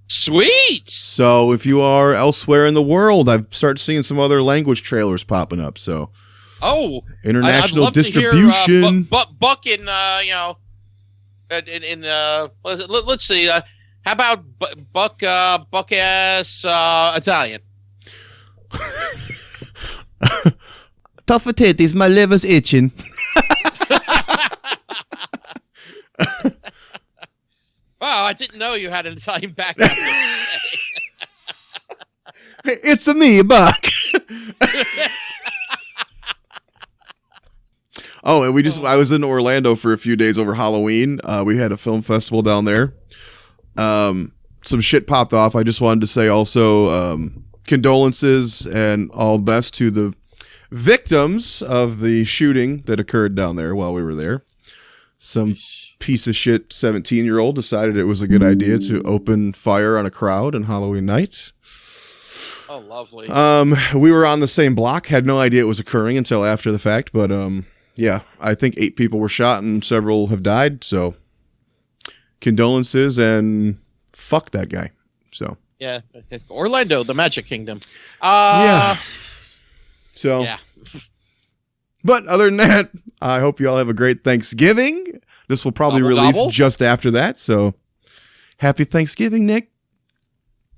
Sweet. So if you are elsewhere in the world, I've started seeing some other language trailers popping up. So international I'd love distribution. To hear, Buck in let's see. How about Buck ass Italian? Tougher titties, my liver's itching. Wow, I didn't know you had an Italian background. It's a me, Buck. Oh, and I was in Orlando for a few days over Halloween. We had a film festival down there. Some shit popped off. I just wanted to say also condolences and all the best to the victims of the shooting that occurred down there while we were there. Some piece of shit 17-year-old decided it was a good idea to open fire on a crowd on Halloween night. Oh, lovely. We were on the same block, had no idea it was occurring until after the fact, but yeah, I think 8 people were shot and several have died, so condolences and fuck that guy. So yeah, Orlando, the Magic Kingdom. Yeah. So yeah. But other than that, I hope you all have a great Thanksgiving. This will probably release just after that, so happy Thanksgiving, Nick.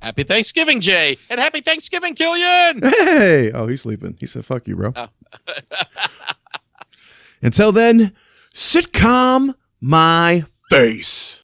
Happy Thanksgiving, Jay. And happy Thanksgiving, Killian. Hey! Oh, he's sleeping. He said, fuck you, bro. Oh. Until then, sitcom my face.